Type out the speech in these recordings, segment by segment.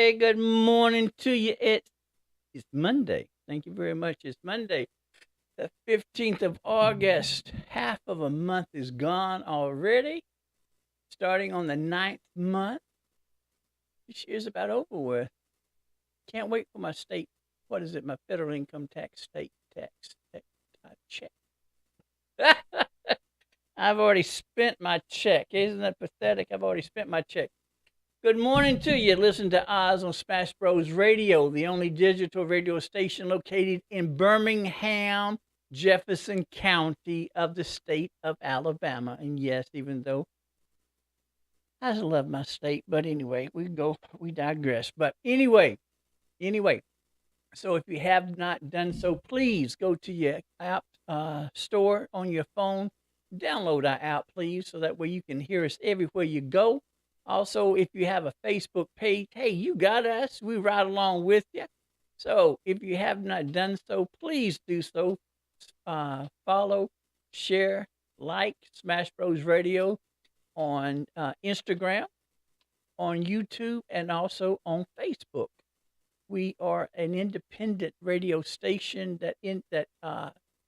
Monday. Good morning to you. It's Monday. Thank you very much. It's Monday, the 15th of August. Half of a month is gone already. Starting on the ninth month. This year's about over with. Can't wait for my state. What is it? My federal income tax state tax check. I've already spent my check. Isn't that pathetic? I've already spent my check. Good morning to you. Listen to OZZz on Smash Bros. Radio, the only digital radio station located in Birmingham, Jefferson County of the state of Alabama. And yes, even though I love my state, but anyway, we digress. But anyway, so if you have not done so, please go to your app store on your phone, download our app, please, so that way you can hear us everywhere you go. Also, if you have a Facebook page, hey, you got us. We ride along with you. So if you have not done so, please do so. Follow, share, like Smash Bros. Radio on Instagram, on YouTube, and also on Facebook. We are an independent radio station that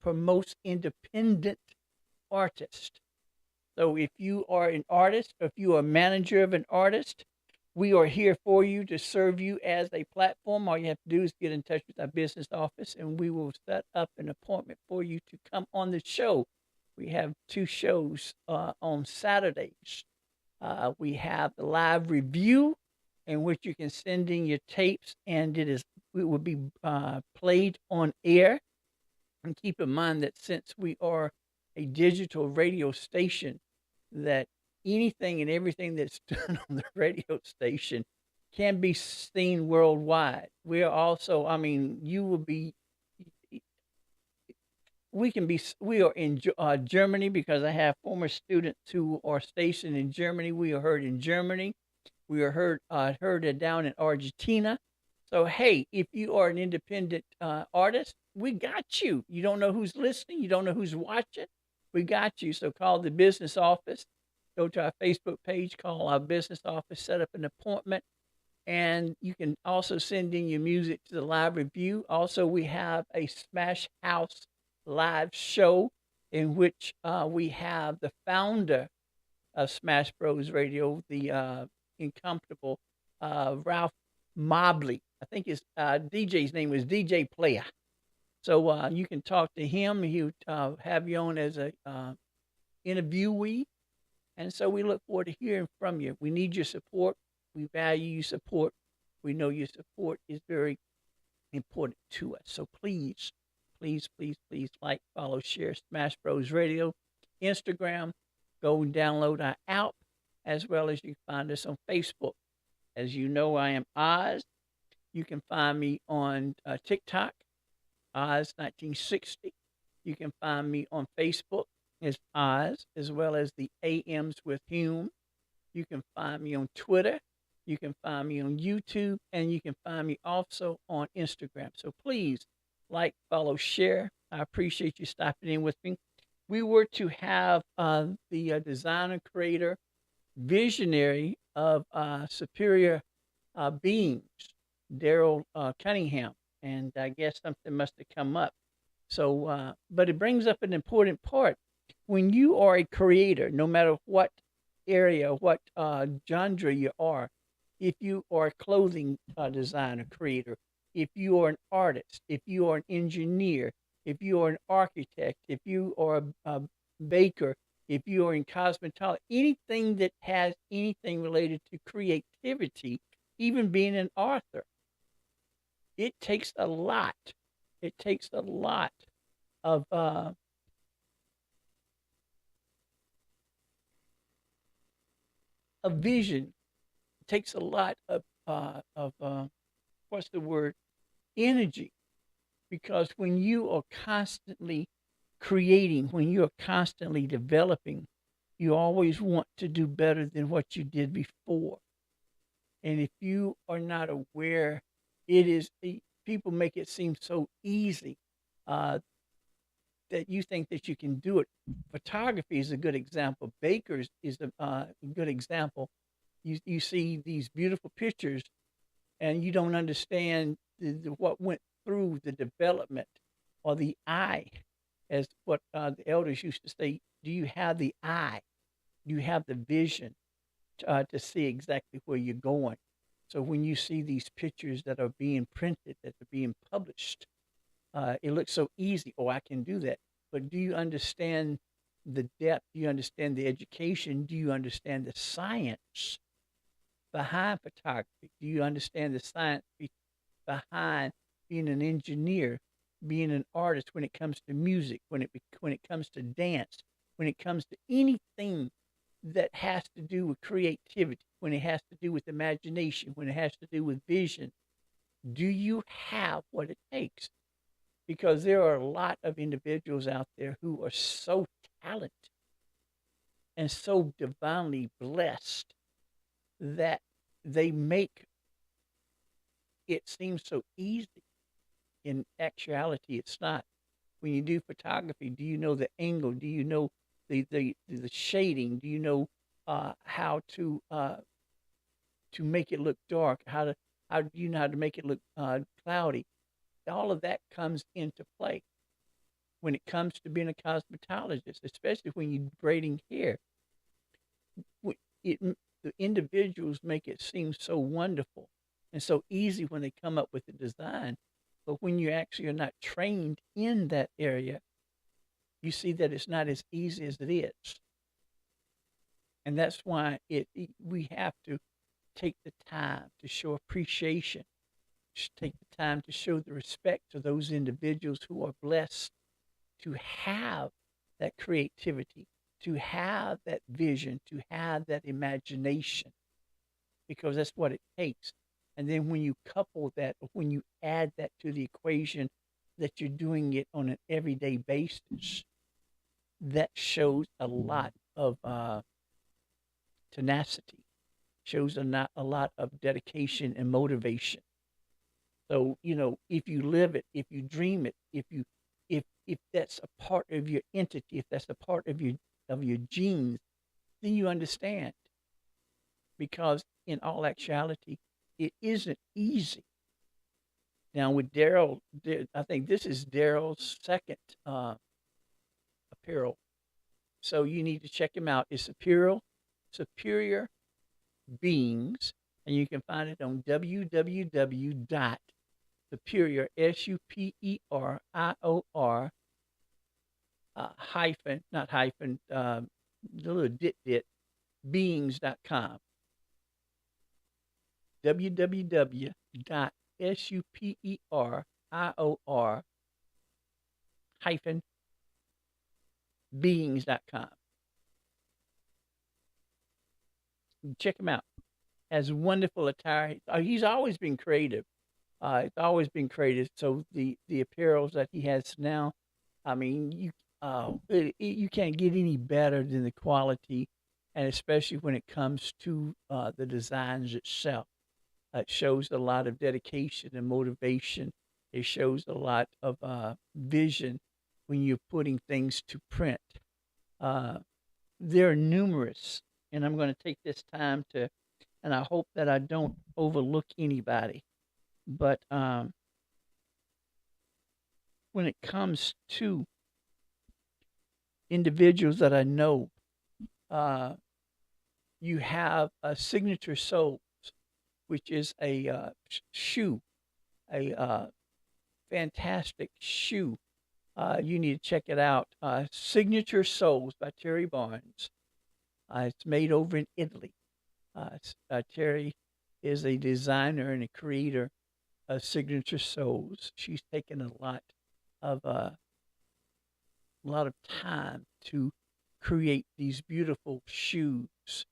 promotes independent artists. So if you are an artist, or if you are a manager of an artist, we are here for you to serve you as a platform. All you have to do is get in touch with our business office, and we will set up an appointment for you to come on the show. We have two shows on Saturdays. We have the live review, in which you can send in your tapes, and it will be played on air. And keep in mind that since we are a digital radio station, that anything and everything that's done on the radio station can be seen worldwide. We are also, I mean, you will be, we are in Germany, because I have former students who are stationed in Germany. We are heard in Germany. We are heard down in Argentina. So, hey, if you are an independent artist, we got you. You don't know who's listening. You don't know who's watching. We got you. So call the business office. Go to our Facebook page, call our business office, set up an appointment. And you can also send in your music to the live review. Also, we have a Smash House live show in which we have the founder of Smash Bros. Radio, the incomparable Ralph Mobley. I think his DJ's name was DJ Player. So you can talk to him. He'll have you on as a interviewee. And so we look forward to hearing from you. We need your support. We value your support. We know your support is very important to us. So please, like, follow, share Smash Bros. Radio, Instagram. Go and download our app, as well as you can find us on Facebook. As you know, I am OZZz. You can find me on TikTok, OZZz1960. You can find me on Facebook as OZZz, as well as the AMs with Hume. You can find me on Twitter. You can find me on YouTube, and you can find me also on Instagram. So please like, follow, share. I appreciate you stopping in with me. We were to have the designer, creator, visionary of Superior Beings, Daryl Cunningham, and I guess something must have come up. So, but it brings up an important part. When you are a creator, no matter what area, what genre you are, if you are a clothing designer, creator, if you are an artist, if you are an engineer, if you are an architect, if you are a baker, if you are in cosmetology, anything that has anything related to creativity, even being an author, it takes a lot. It takes a lot of a vision. It takes a lot of what's the word? Energy. Because when you are constantly creating, when you are constantly developing, you always want to do better than what you did before. And if you are not aware, people make it seem so easy that you think that you can do it. Photography is a good example. Bakers is a good example. You see these beautiful pictures, and you don't understand what went through the development or the eye, as what the elders used to say. Do you have the eye? Do you have the vision to see exactly where you're going? So when you see these pictures that are being printed, that are being published, it looks so easy. Oh, I can do that. But do you understand the depth? Do you understand the education? Do you understand the science behind photography? Do you understand the science behind being an engineer, being an artist when it comes to music, when it comes to dance, when it comes to anything that has to do with creativity, when it has to do with imagination, when it has to do with vision? Do you have what it takes? Because there are a lot of individuals out there who are so talented and so divinely blessed that they make it seem so easy. In actuality, it's not. When you do photography, do you know the angle? Do you know the shading? Do you know how to make it look dark? How do you know how to make it look cloudy? All of that comes into play when it comes to being a cosmetologist, especially when you're braiding hair. It the individuals make it seem so wonderful and so easy when they come up with the design, but when you actually are not trained in that area, you see that it's not as easy as it is. And that's why we have to take the time to show appreciation, take the time to show the respect to those individuals who are blessed to have that creativity, to have that vision, to have that imagination, because that's what it takes. And then when you couple that, or when you add that to the equation, that you're doing it on an everyday basis, that shows a lot of tenacity, shows a lot of dedication and motivation. So, if you live it, if you dream it, if that's a part of your entity, if that's a part of your genes, then you understand. Because in all actuality, it isn't easy. Now with Daryl, I think this is Daryl's second apparel, so you need to check him out. It's Superior Beings, and you can find it on www.superior superior hyphen not hyphen the little dit beings.com. www.superior hyphen beings.com. Check him out. Has wonderful attire. He's always been creative. It's always been creative. So the apparels that he has now, I mean, you can't get any better than the quality, and especially when it comes to the designs itself. It shows a lot of dedication and motivation. It shows a lot of vision when you're putting things to print. Uh, there are numerous, and I'm going to take this time to, and I hope that I don't overlook anybody. But when it comes to individuals that I know, uh, you have a Signature Souls, which is a shoe, a fantastic shoe. You need to check it out. Signature Souls by Terry Barnes. It's made over in Italy. Terry is a designer and a creator of Signature Souls. She's taken a lot of time to create these beautiful shoes.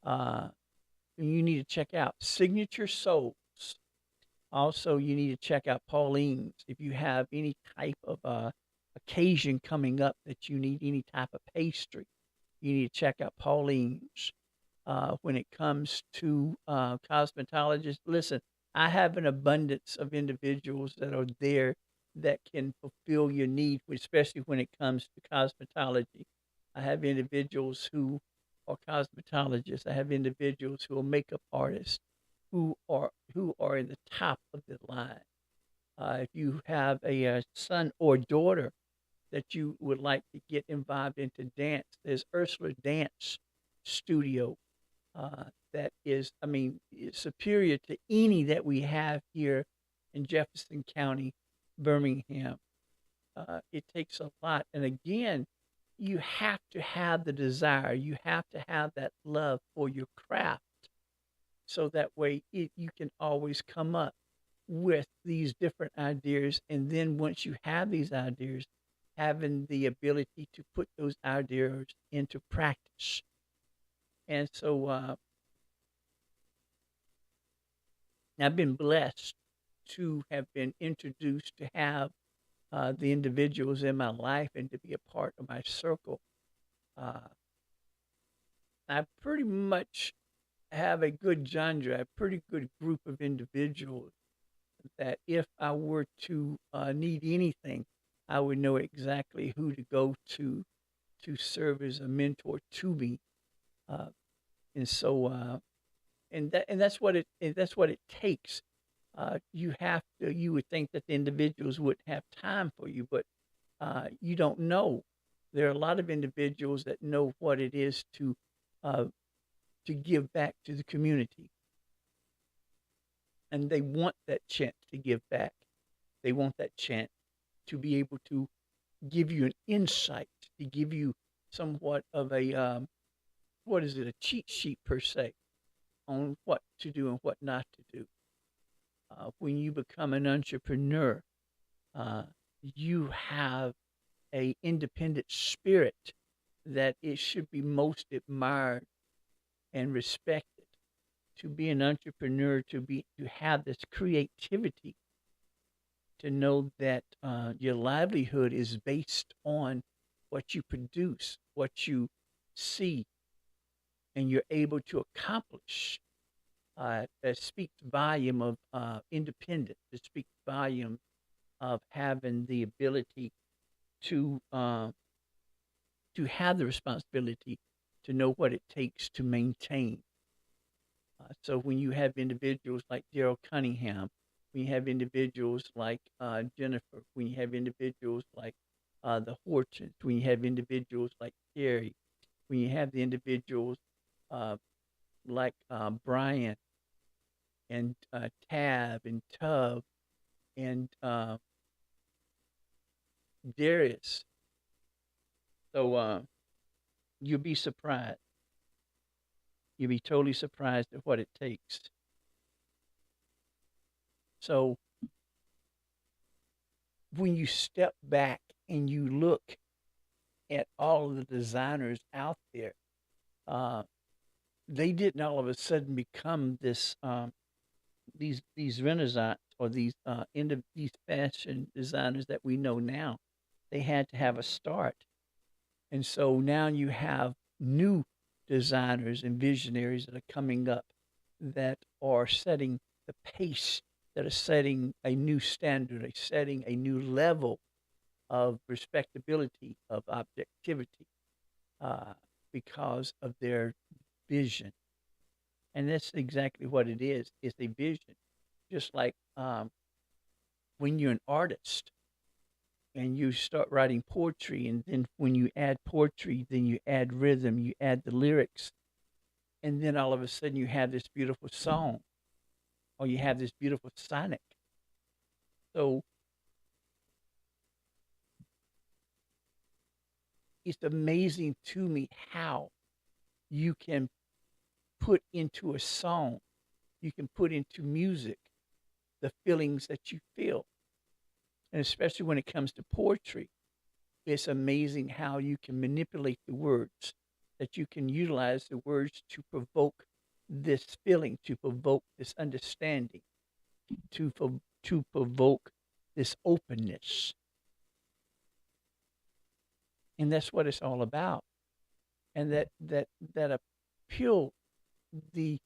You need to check out Signature Souls. Also, you need to check out Pauline's. If you have any type of occasion coming up that you need any type of pastry, you need to check out Pauline's. When it comes to cosmetologists, listen, I have an abundance of individuals that are there that can fulfill your need, especially when it comes to cosmetology. I have individuals who are cosmetologists. I have individuals who are makeup artists, who are in the top of the line. If you have a son or daughter that you would like to get involved into dance, there's Ursula Dance Studio that is, I mean, superior to any that we have here in Jefferson County, Birmingham. It takes a lot. And again, you have to have the desire, you have to have that love for your craft. So that way you can always come up with these different ideas. And then once you have these ideas, having the ability to put those ideas into practice. And so I've been blessed to have been introduced to have the individuals in my life and to be a part of my circle. Uh, I pretty much have a good genre, a pretty good group of individuals that if I were to need anything, I would know exactly who to go to serve as a mentor to me. Uh, and so, that's what it takes. You would think that the individuals would have time for you, but you don't know. There are a lot of individuals that know what it is uh, to give back to the community, and they want that chance to give back. They want that chance to be able to give you an insight, to give you somewhat of a what is it, a cheat sheet per se on what to do and what not to do. When you become an entrepreneur, uh, you have a independent spirit that it should be most admired and respected. To be an entrepreneur, to have this creativity, to know that your livelihood is based on what you produce, what you see, and you're able to accomplish. That speaks volume of independence. It speaks volume of having the ability to uh, to have the responsibility to know what it takes to maintain. So when you have individuals like Daryl Cunningham, when you have individuals like Jennifer, when you have individuals like the Hortons, when you have individuals like Terry, when you have the individuals uh, like Brian and Tab and Tub and Darius. So you'll be surprised. You'll be totally surprised at what it takes. So when you step back and you look at all of the designers out there, uh, they didn't all of a sudden become these renaissance or these fashion designers that we know now. They had to have a start, and so now you have new designers and visionaries that are coming up that are setting the pace, that are setting a new standard, are setting a new level of respectability, of objectivity, uh, because of their vision. And that's exactly what it is. It's a vision. Just like when you're an artist and you start writing poetry, and then when you add poetry, then you add rhythm, you add the lyrics, and then all of a sudden you have this beautiful song or you have this beautiful sonic. So it's amazing to me how you can put into a song, you can put into music the feelings that you feel. And especially when it comes to poetry, it's amazing how you can manipulate the words, that you can utilize the words to provoke this feeling, to provoke this understanding, to provoke this openness. And that's what it's all about. And that appeal, the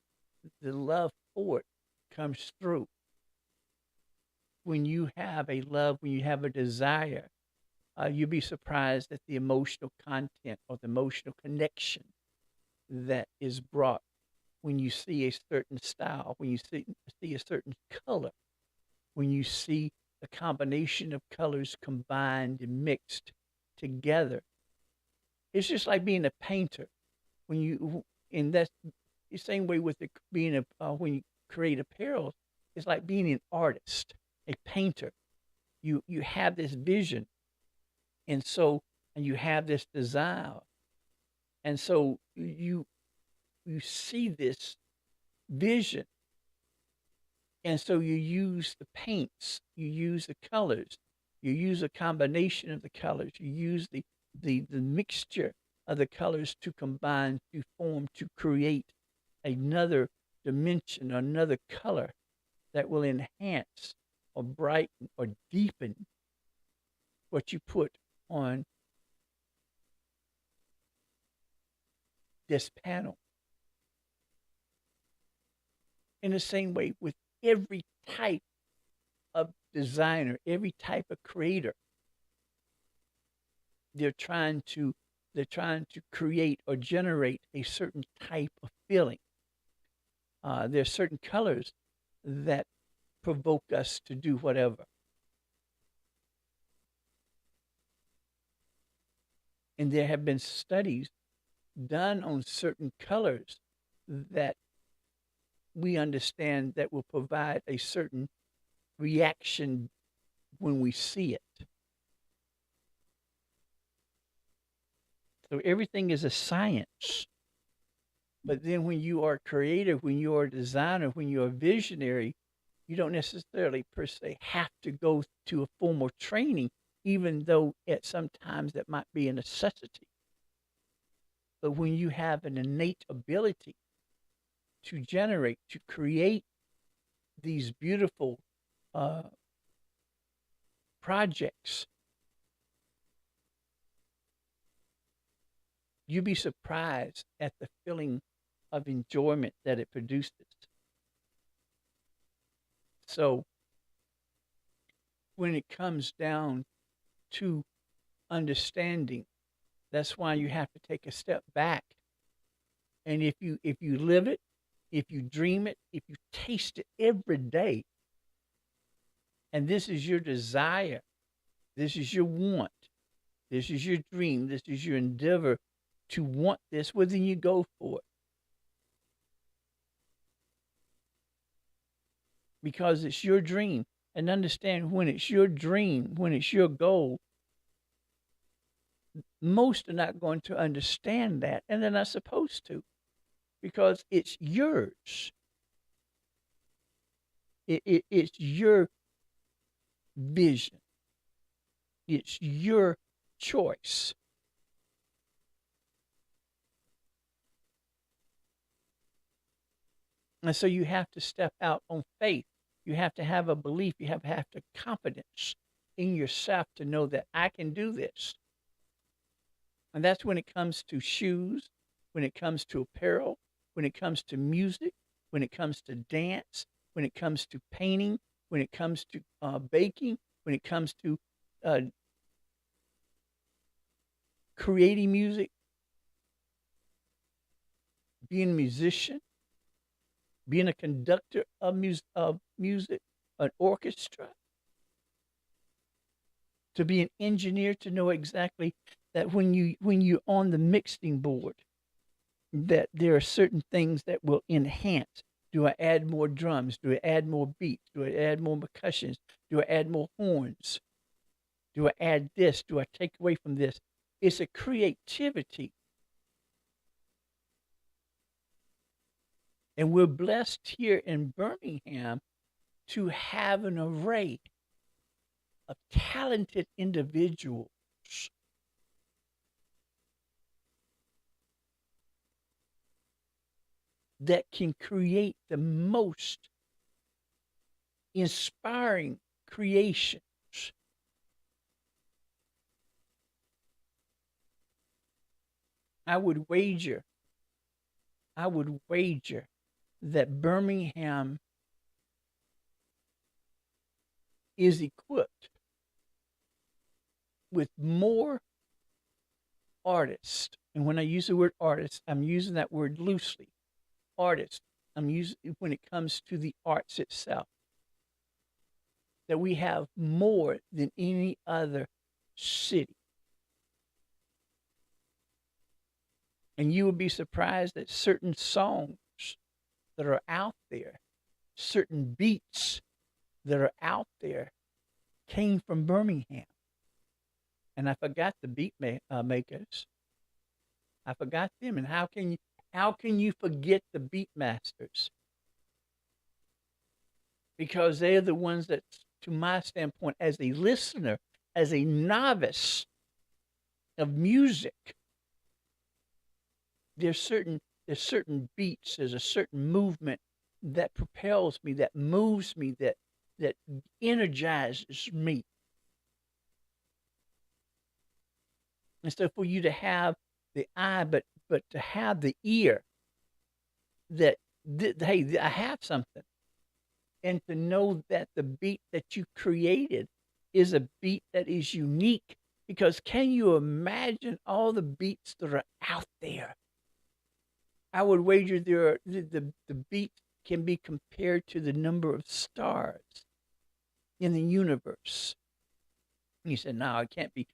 the love for it comes through when you have a love, when you have a desire. You'll be surprised at the emotional content or the emotional connection that is brought. when you see a certain style, when you see a certain color, when you see a combination of colors combined and mixed together. It's just like being a painter. When you and that's the same way with being a when you create apparel. It's like being an artist, a painter. You have this vision, and you have this desire, and so you see this vision, and so you use the paints, you use the colors, you use a combination of the colors, you use the mixture of the colors to combine, to form, to create another dimension, another color that will enhance or brighten or deepen what you put on this panel. In the same way with every type of designer, every type of creator, they're trying to create or generate a certain type of feeling. There are certain colors that provoke us to do whatever. And there have been studies done on certain colors that we understand that will provide a certain reaction when we see it. So everything is a science. But then when you are creative, when you are a designer, when you're a visionary, you don't necessarily per se have to go to a formal training, even though at sometimes that might be a necessity. But when you have an innate ability to generate, to create these beautiful uh, projects, you'd be surprised at the feeling of enjoyment that it produces. So when it comes down to understanding, that's why you have to take a step back. And if you live it, if you dream it, if you taste it every day, and this is your desire, this is your want, this is your dream, this is your endeavor to want this, well, then you go for it. Because it's your dream. And understand, when it's your dream, when it's your goal, most are not going to understand that, and they're not supposed to, because it's yours. It's your vision. It's your choice. And so you have to step out on faith. You have to have a belief. You have to have the confidence in yourself to know that I can do this. And that's when it comes to shoes, when it comes to apparel, when it comes to music, when it comes to dance, when it comes to painting, when it comes to baking, when it comes to uh, creating music, being a musician, being a conductor of music, an orchestra, to be an engineer, to know exactly that when you're on the mixing board, that there are certain things that will enhance. Do I add more drums? Do I add more beats? Do I add more percussions? Do I add more horns? Do I add this? Do I take away from this? It's a creativity. And we're blessed here in Birmingham to have an array of talented individuals that can create the most inspiring creations. I would wager that Birmingham is equipped with more artists. And when I use the word artist, I'm using that word loosely. artists. I'm using when it comes to the arts itself, that we have more than any other city. And you would be surprised that certain songs that are out there, certain beats that are out there, came from Birmingham. And I forgot the makers. I forgot them. And how can you forget the beat masters? Because they're the ones that, to my standpoint, as a listener, as a novice of music, there's certain beats, there's a certain movement that propels me, that moves me, that energizes me. And so for you to have the eye, but to have the ear that hey, I have something, and to know that the beat that you created is a beat that is unique. Because can you imagine all the beats that are out there? I would wager the beat can be compared to the number of stars in the universe. And you said, no, it can't be.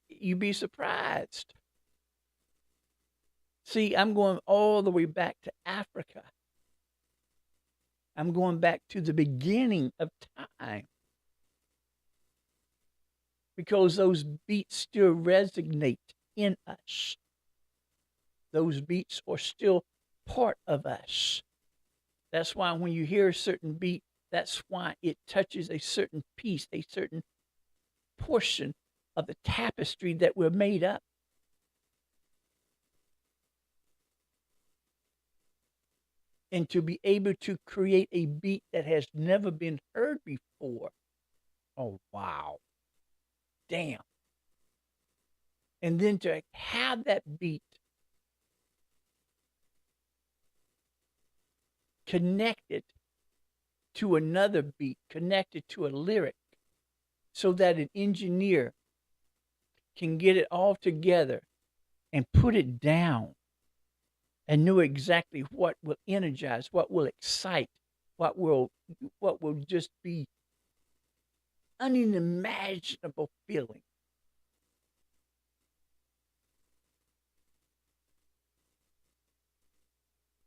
You'd be surprised. See, I'm going all the way back to Africa. I'm going back to the beginning of time. Because those beats still resonate in us. Those beats are still part of us. That's why when you hear a certain beat, that's why it touches a certain piece, a certain portion of the tapestry that we're made up. And to be able to create a beat that has never been heard before. Oh, wow. Damn. And then to have that beat connected to another beat, connected to a lyric, so that an engineer can get it all together and put it down and know exactly what will energize, what will excite, what will just be unimaginable feeling.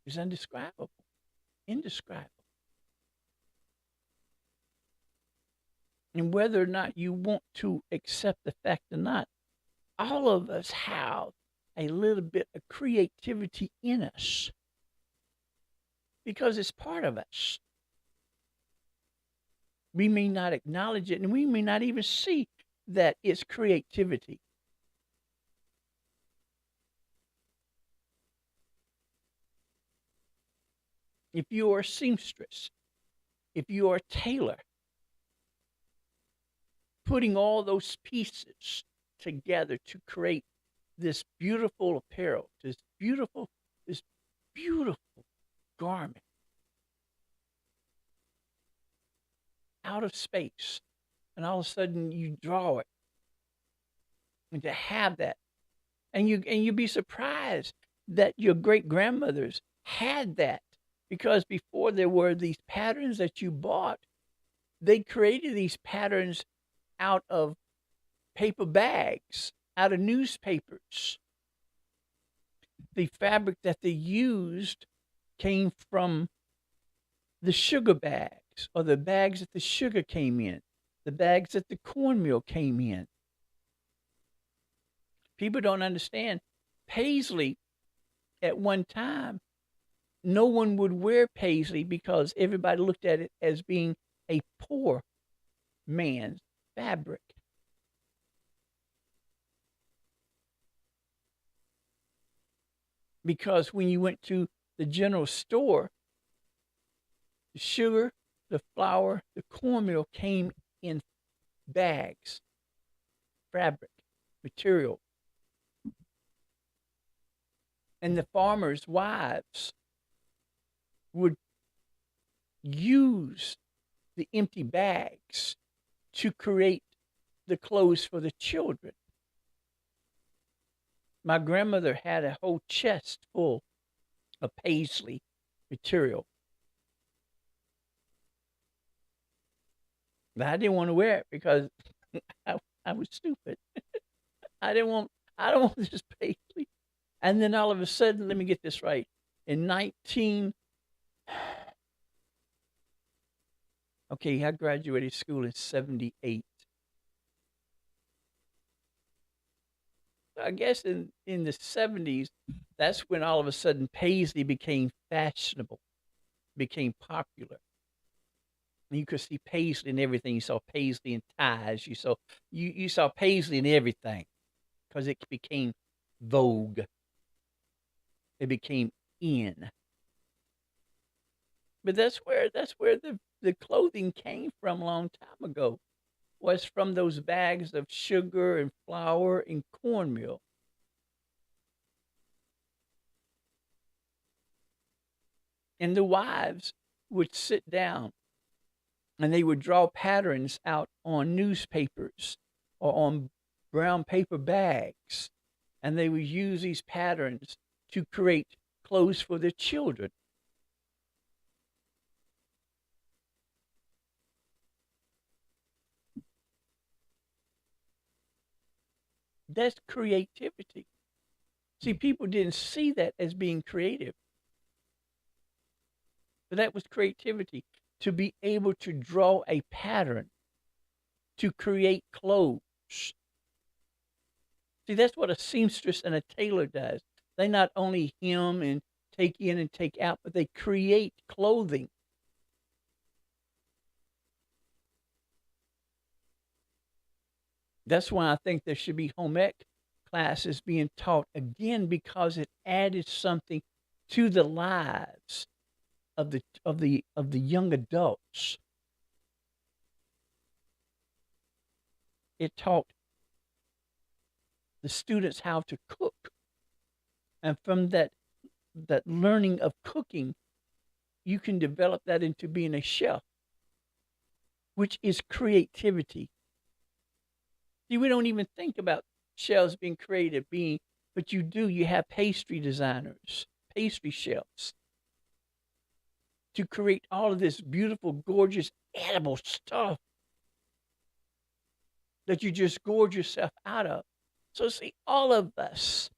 It's indescribable. Indescribable. And whether or not you want to accept the fact or not, all of us have a little bit of creativity in us because it's part of us. We may not acknowledge it, and we may not even see that it's creativity. If you are a seamstress, if you are a tailor, putting all those pieces together to create this beautiful apparel, this beautiful garment out of space, and all of a sudden you draw it, and to have that, and you'd be surprised that your great grandmothers had that, because before there were these patterns that you bought, they created these patterns out of paper bags, out of newspapers. The fabric that they used came from the sugar bags, or the bags that the sugar came in, the bags that the cornmeal came in. People don't understand. Paisley, at one time, no one would wear paisley because everybody looked at it as being a poor man's fabric. Because when you went to the general store, the sugar, the flour, the cornmeal came in bags, fabric, material. And the farmers' wives would use the empty bags to create the clothes for the children. My grandmother had a whole chest full a paisley material. But I didn't want to wear it because I was stupid. I didn't want I don't want this paisley. And then all of a sudden, let me get this right. In 19 Okay, I graduated school in 78. I guess in the 70s, that's when all of a sudden paisley became fashionable, became popular. And you could see paisley in everything. You saw paisley in ties. You saw paisley in everything because it became vogue. It became in. But that's where the clothing came from a long time ago. Was from those bags of sugar and flour and cornmeal. And the wives would sit down and they would draw patterns out on newspapers or on brown paper bags. And they would use these patterns to create clothes for their children. That's creativity. See, people didn't see that as being creative, but that was creativity to be able to draw a pattern to create clothes. See, that's what a seamstress and a tailor does. They not only hem and take in and take out, but they create clothing. That's why I think there should be home ec classes being taught again because it added something to the lives of the young adults. It taught the students how to cook, and from that learning of cooking, you can develop that into being a chef, which is creativity. See, we don't even think about chefs being creative, but you do. You have pastry designers, pastry chefs, to create all of this beautiful, gorgeous, edible stuff that you just gorge yourself out of. So, see, all of us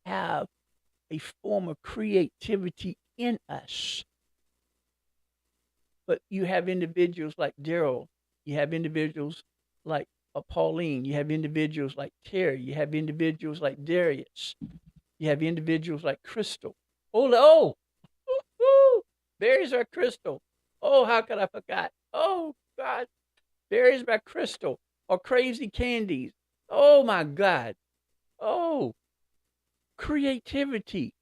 have a form of creativity in us. But you have individuals like Daryl, you have individuals like Pauline, you have individuals like Terry, you have individuals like Darius, you have individuals like Crystal. Oh, woo, berries are Crystal. Oh, how could I forget? Oh, God, berries by Crystal or Crazy Candies. Oh, my God. Oh, creativity.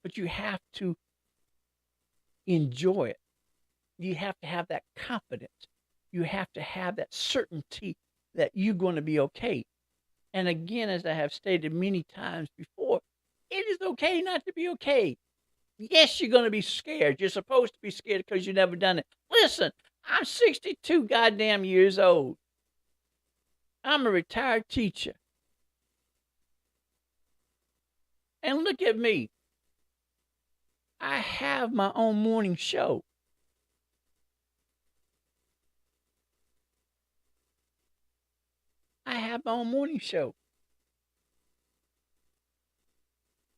But you have to enjoy it. You have to have that confidence. You have to have that certainty that you're going to be okay. And again, as I have stated many times before, it is okay not to be okay. Yes, you're going to be scared. You're supposed to be scared because you've never done it. Listen, I'm 62 goddamn years old. I'm a retired teacher. And look at me. I have my own morning show. I have my own morning show.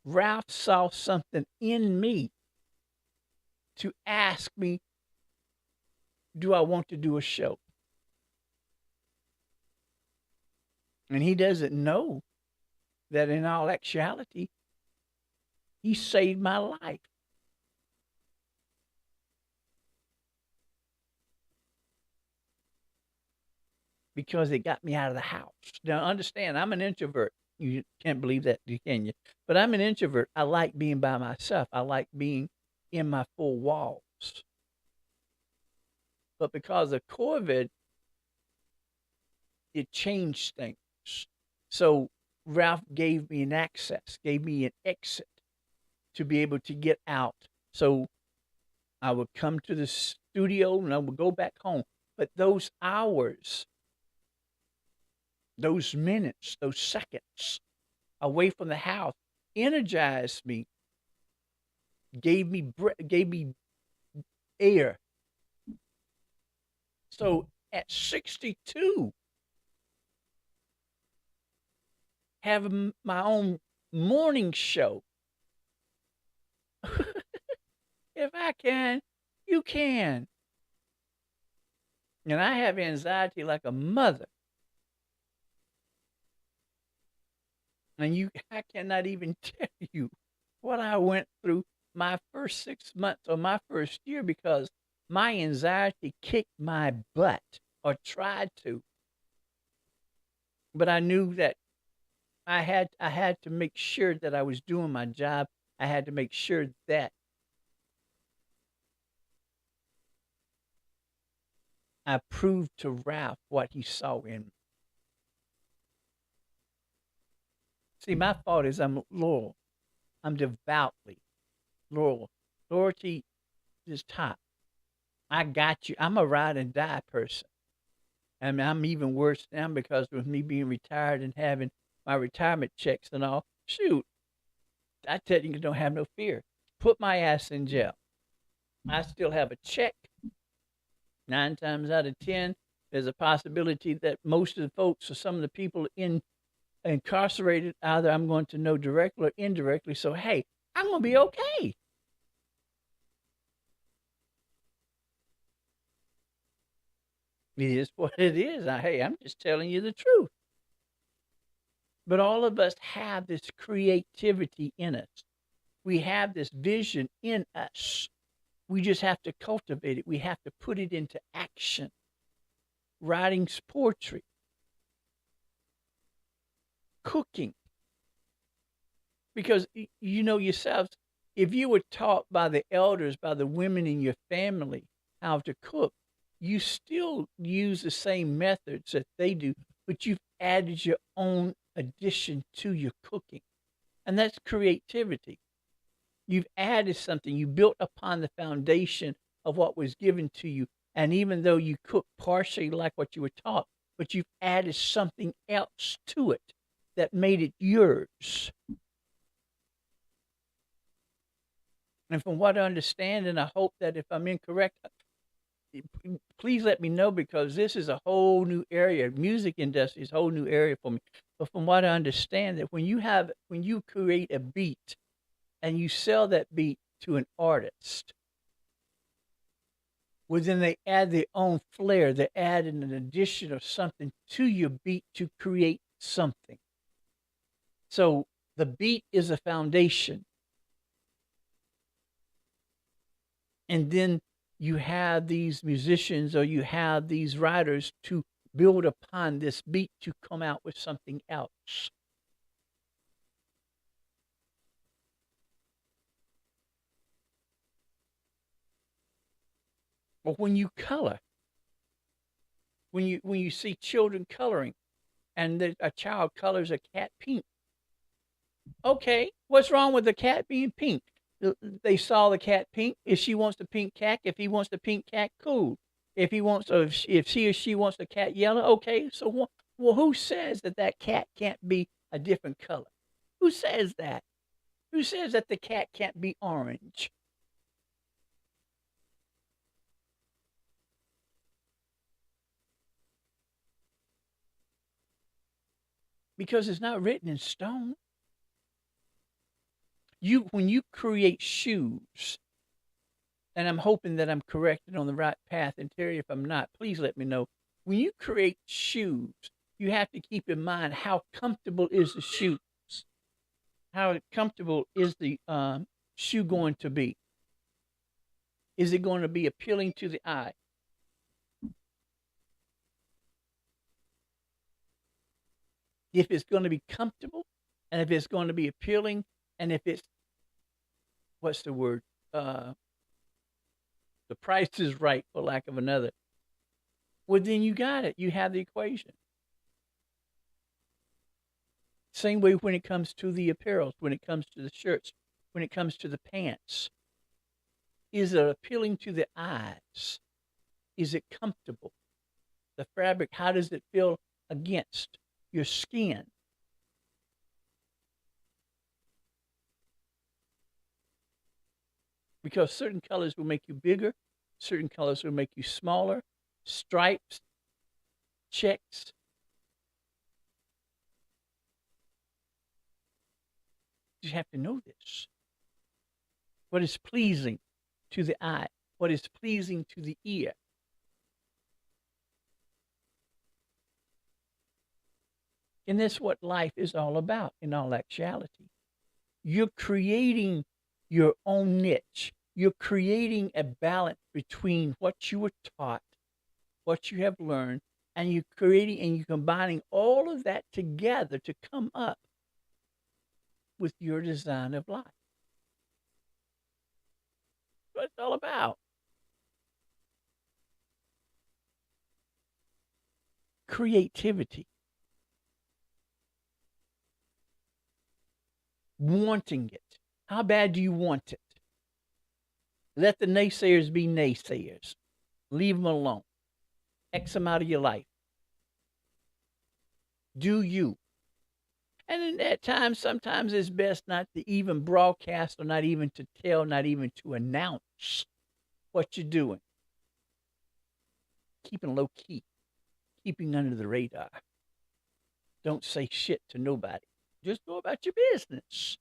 Ralph saw something in me to ask me, do I want to do a show? And he doesn't know that in all actuality, he saved my life. Because it got me out of the house. Now, understand, I'm an introvert. You can't believe that, can you? But I'm an introvert. I like being by myself. I like being in my four walls. But because of COVID, it changed things. So Ralph gave me an access, gave me an exit to be able to get out. So I would come to the studio and I would go back home. But those hours, those minutes, those seconds away from the house energized me, gave me air. So at 62, having my own morning show, if I can, you can. And I have anxiety like a mother. And I cannot even tell you what I went through my first 6 months or my first year because my anxiety kicked my butt or tried to. But I knew that I had to make sure that I was doing my job. I had to make sure that I proved to Ralph what he saw in me. See, my fault is I'm loyal. I'm devoutly loyal. Loyalty is top. I got you. I'm a ride and die person. I mean, I'm even worse now because with me being retired and having my retirement checks and all, shoot, I technically don't have no fear. Put my ass in jail. I still have a check. 9 times out of 10, there's a possibility that most of the folks or some of the people incarcerated, either I'm going to know directly or indirectly. So, hey, I'm going to be okay. It is what it is. Hey, I'm just telling you the truth. But all of us have this creativity in us. We have this vision in us. We just have to cultivate it. We have to put it into action. Writing poetry, cooking. Because you know yourselves, if you were taught by the elders, by the women in your family, how to cook, you still use the same methods that they do, but you've added your own addition to your cooking. And that's creativity. You've added something. You built upon the foundation of what was given to you. And even though you cook partially like what you were taught, but you've added something else to it that made it yours. And from what I understand, and I hope that if I'm incorrect, please let me know because this is a whole new area. Music industry is a whole new area for me. But from what I understand, that when you create a beat and you sell that beat to an artist, well, then they add their own flair. They add an addition of something to your beat to create something. So the beat is a foundation. And then you have these musicians or you have these writers to build upon this beat to come out with something else. Or when you color, when you see children coloring, and a child colors a cat pink. Okay, what's wrong with the cat being pink? They saw the cat pink. If she wants the pink cat, if he wants the pink cat, cool. If he wants, if he or she wants the cat yellow, okay. So, well, who says that that cat can't be a different color? Who says that? Who says that the cat can't be orange? Because it's not written in stone. When you create shoes, and I'm hoping that I'm corrected on the right path, and Terry, if I'm not, please let me know. When you create shoes, you have to keep in mind how comfortable is the shoes. How comfortable is the shoe going to be? Is it going to be appealing to the eye? If it's going to be comfortable, and if it's going to be appealing, and if it's, what's the word? The price is right, for lack of another. Well, then you got it. You have the equation. Same way when it comes to the apparel, when it comes to the shirts, when it comes to the pants. Is it appealing to the eyes? Is it comfortable? the fabric, how does it feel against your skin? Because certain colors will make you bigger, certain colors will make you smaller. Stripes, checks. You have to know this. What is pleasing to the eye? What is pleasing to the ear? And that's what life is all about in all actuality. You're creating your own niche. You're creating a balance between what you were taught, what you have learned, and you're creating and you're combining all of that together to come up with your design of life. That's what it's all about. Creativity. Wanting it. How bad do you want it? Let the naysayers be naysayers. Leave them alone. X them out of your life. Do you. And in that time, sometimes it's best not to even broadcast or not even to tell, not even to announce what you're doing. Keeping low key, keeping under the radar. Don't say shit to nobody. Just go about your business.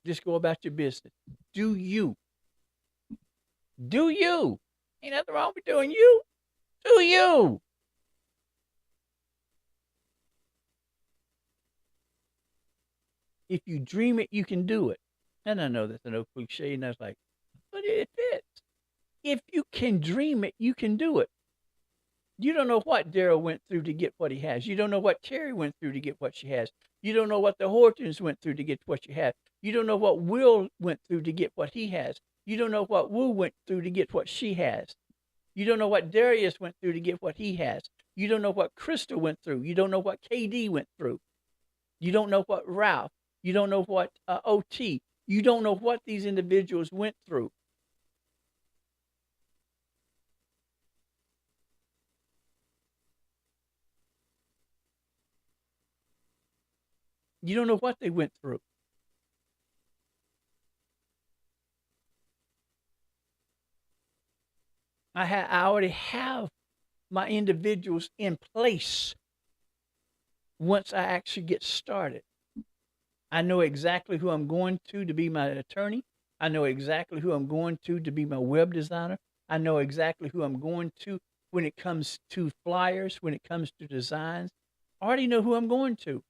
Just go about your business. Do you. Do you. Ain't nothing wrong with doing you. Do you. If you dream it, you can do it. And I know that's an old cliche, and I was like, but it fits. If you can dream it, you can do it. You don't know what Daryl went through to get what he has. You don't know what Terry went through to get what she has. You don't know what the Hortons went through to get what you have. You don't know what Will went through to get what he has. You don't know what Wu went through to get what she has. You don't know what Darius went through to get what he has. You don't know what Crystal went through. You don't know what KD went through. You don't know what Ralph. You don't know what OT. You don't know what these individuals went through. You don't know what they went through. I already have my individuals in place once I actually get started. I know exactly who I'm going to be my attorney. I know exactly who I'm going to be my web designer. I know exactly who I'm going to when it comes to flyers, when it comes to designs. I already know who I'm going to.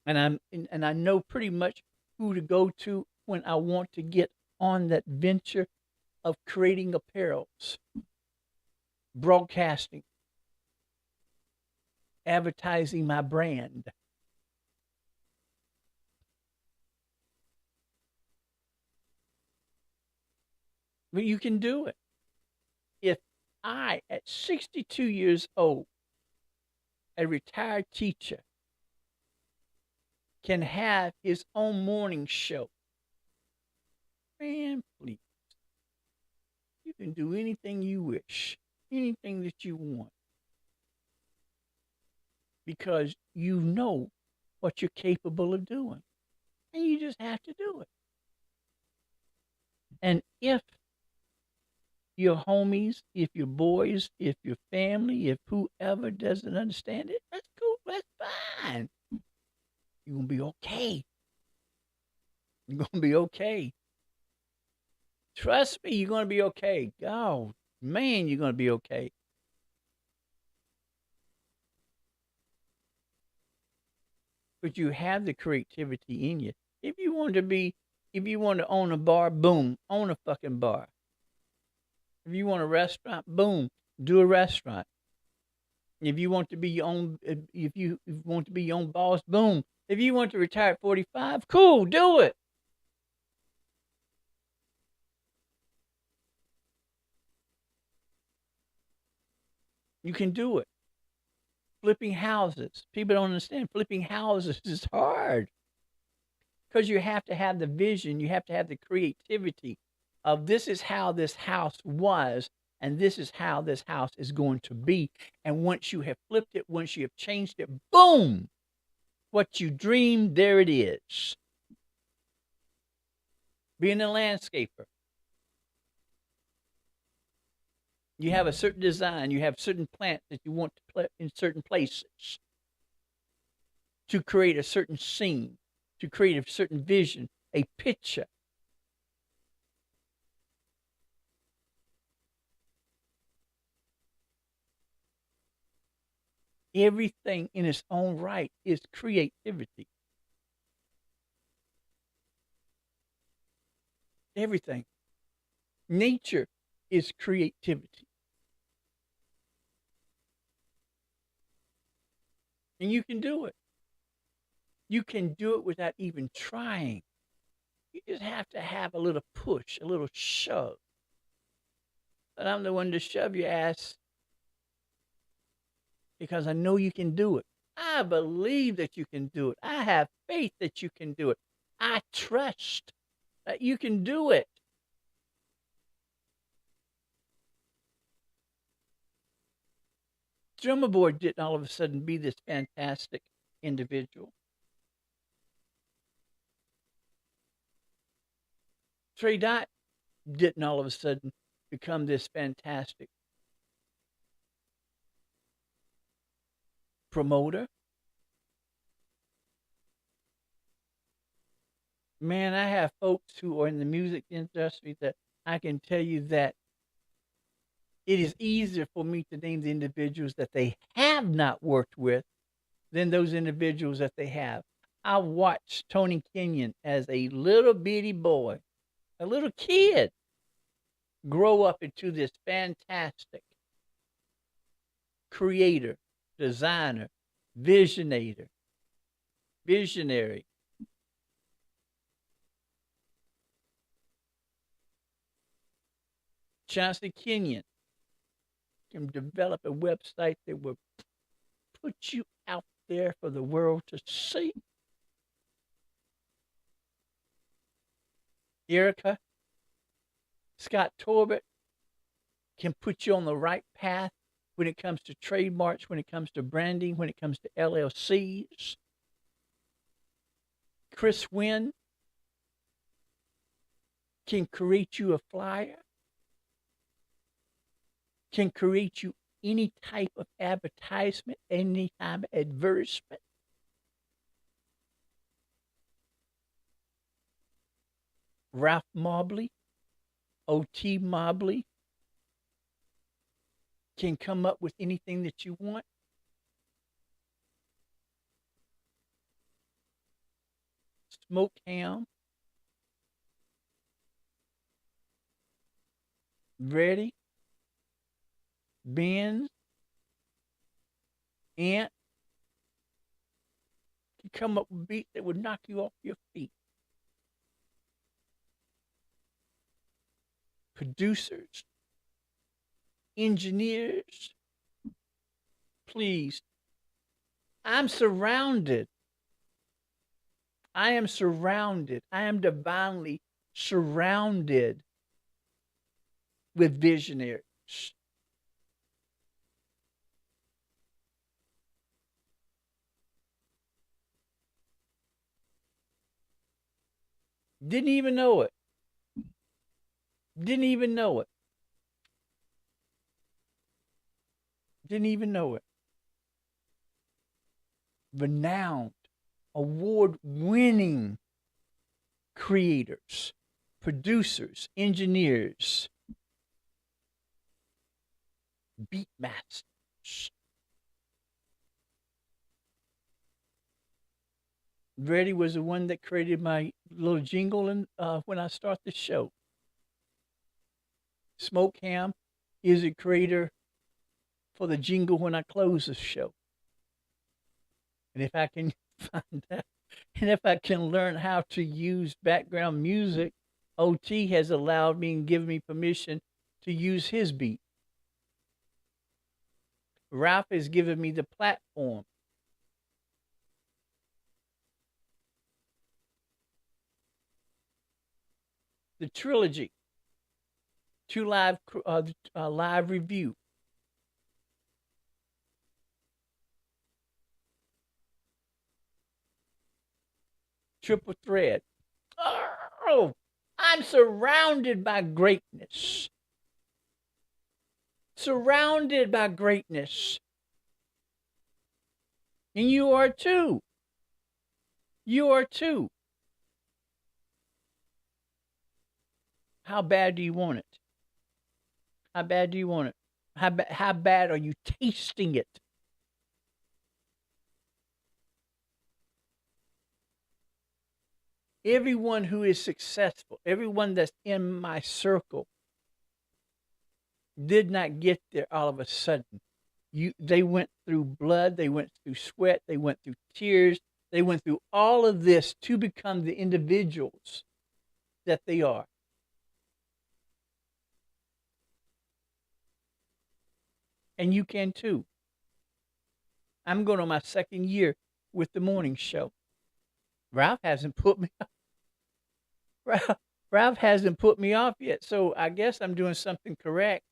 And I know pretty much who to go to when I want to get on that venture of creating apparels, broadcasting, advertising my brand. But you can do it. If I, at 62 years old, a retired teacher, can have his own morning show, man, please. You can do anything you wish, anything that you want, because you know what you're capable of doing. And you just have to do it. And if your homies, if your boys, if your family, if whoever doesn't understand it, that's cool. That's fine. You're going to be okay. You're going to be okay. Trust me, you're going to be okay. Oh, man, you're going to be okay. But you have the creativity in you. If you want to own a bar, boom, own a fucking bar. If you want a restaurant, boom, do a restaurant. If you want to be your own, if you want to be your own boss, boom. If you want to retire at 45, cool, do it. You can do it. Flipping houses. People don't understand. Flipping houses is hard because you have to have the vision. You have to have the creativity of this is how this house was, and this is how this house is going to be. And once you have flipped it, once you have changed it, boom, what you dreamed, there it is. Being a landscaper, you have a certain design, you have certain plants that you want to plant in certain places to create a certain scene, to create a certain vision, a picture. Everything in its own right is creativity. Everything. Nature is creativity. And you can do it. You can do it without even trying. You just have to have a little push, a little shove. And I'm the one to shove your ass because I know you can do it. I believe that you can do it. I have faith that you can do it. I trust that you can do it. Drummer boy didn't all of a sudden be this fantastic individual. Trey Dot didn't all of a sudden become this fantastic promoter. Man, I have folks who are in the music industry that I can tell you that it is easier for me to name the individuals that they have not worked with than those individuals that they have. I watched Tony Kenyon as a little bitty boy, a little kid, grow up into this fantastic creator, designer, visionary. Chauncey Kenyon can develop a website that will put you out there for the world to see. Erica Scott Torbett can put you on the right path when it comes to trademarks, when it comes to branding, when it comes to LLCs. Chris Wynn can create you a flyer, can create you any type of advertisement, any type of advertisement. Ralph Mobley, OT Mobley, can come up with anything that you want. Smoke ham, ready, Benz, Ant, can come up with beats that would knock you off your feet. Producers, engineers, please. I'm surrounded. I am surrounded. I am divinely surrounded with visionaries. Didn't even know it. Didn't even know it. Didn't even know it. Renowned, award-winning creators, producers, engineers, beatmasters. Reddy was the one that created my little jingle and when I start the show. Smoke Ham is a creator for the jingle when I close the show. And if I can find out, and if I can learn how to use background music, OT has allowed me and given me permission to use his beat. Ralph has given me the platform. The trilogy, two live review. Triple thread. Oh, I'm surrounded by greatness. Surrounded by greatness. And you are too. You are too. How bad do you want it? How bad do you want it? How bad are you tasting it? Everyone who is successful, everyone that's in my circle, did not get there all of a sudden. They went through blood, they went through sweat, they went through tears, they went through all of this to become the individuals that they are. And you can too. I'm going on my second year with the morning show. Ralph hasn't put me Ralph, Ralph hasn't put me off yet, so I guess I'm doing something correct.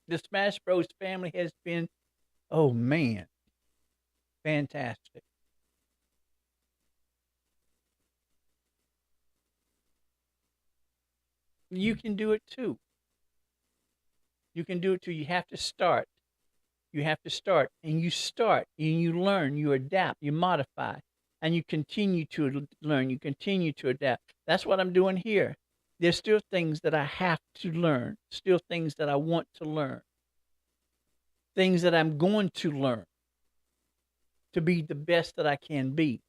The Smash Bros family has been, oh man, fantastic. You can do it too. You can do it too. You have to start. You have to start, and you start, and you learn, you adapt, you modify, and you continue to learn, you continue to adapt. That's what I'm doing here. There's still things that I have to learn, still things that I want to learn, things that I'm going to learn to be the best that I can be.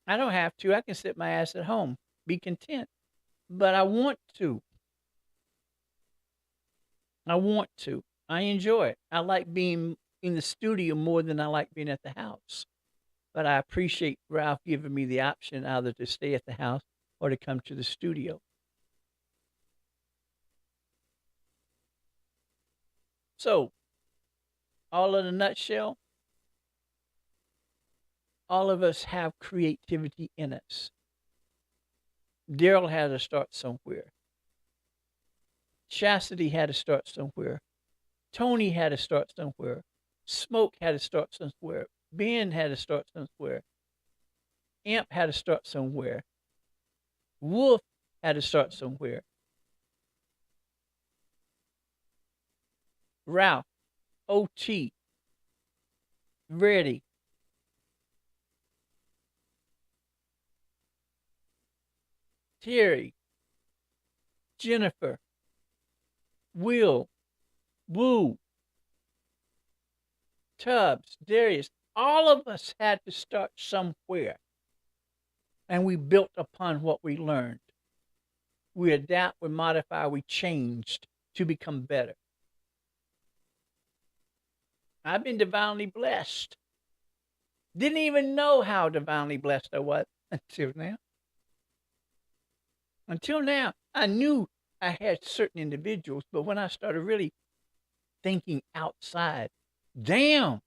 I don't have to. I can sit my ass at home, be content, but I want to. I want to. I enjoy it. I like being in the studio more than I like being at the house. But I appreciate Ralph giving me the option either to stay at the house or to come to the studio. So, all in a nutshell, all of us have creativity in us. Daryl had to start somewhere. Chastity had to start somewhere. Tony had to start somewhere. Smoke had to start somewhere. Ben had to start somewhere. Amp had to start somewhere. Wolf had to start somewhere. Ralph, OT, Ready, Terry, Jennifer, Will, Woo, Tubbs, Darius, all of us had to start somewhere. And we built upon what we learned. We adapt, we modify, we changed to become better. I've been divinely blessed. Didn't even know how divinely blessed I was until now. Until now, I knew I had certain individuals, but when I started really thinking outside, damn,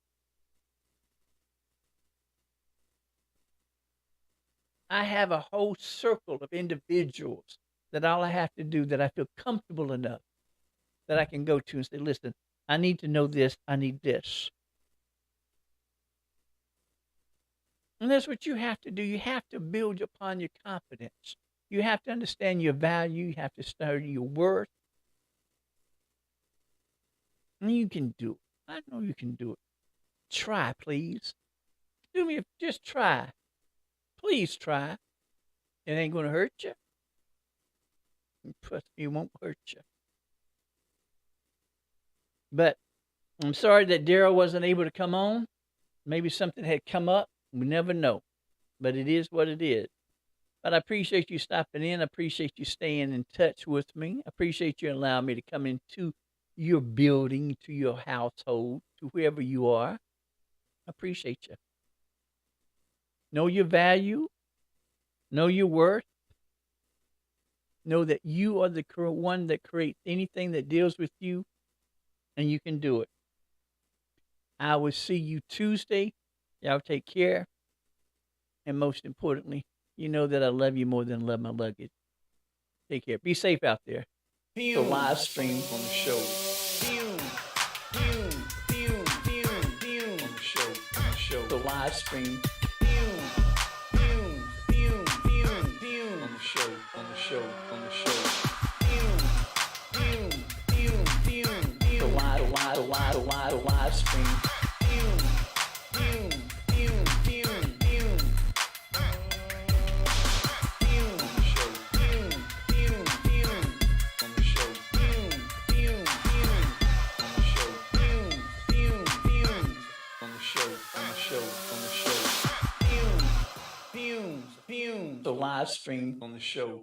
I have a whole circle of individuals that all I have to do that I feel comfortable enough that I can go to and say, listen, I need to know this, I need this. And that's what you have to do. You have to build upon your confidence. You have to understand your value. You have to study your worth. And you can do it. I know you can do it. Try, please. Do me just try. Please try. It ain't gonna hurt you. It won't hurt you. But I'm sorry that Daryl wasn't able to come on. Maybe something had come up. We never know. But it is what it is. But I appreciate you stopping in. I appreciate you staying in touch with me. I appreciate you allowing me to come into your building, to your household, to wherever you are. I appreciate you. Know your value, know your worth, Know that you are the one that creates anything that deals with you, and you can do it. I will see you Tuesday. Y'all take care. And most importantly, you know that I love you more than I love my luggage. Take care. Be safe out there. The live stream on the show. On the show. On the show. The live stream. On the show. On the show. On the show. The live stream. The live stream on the show.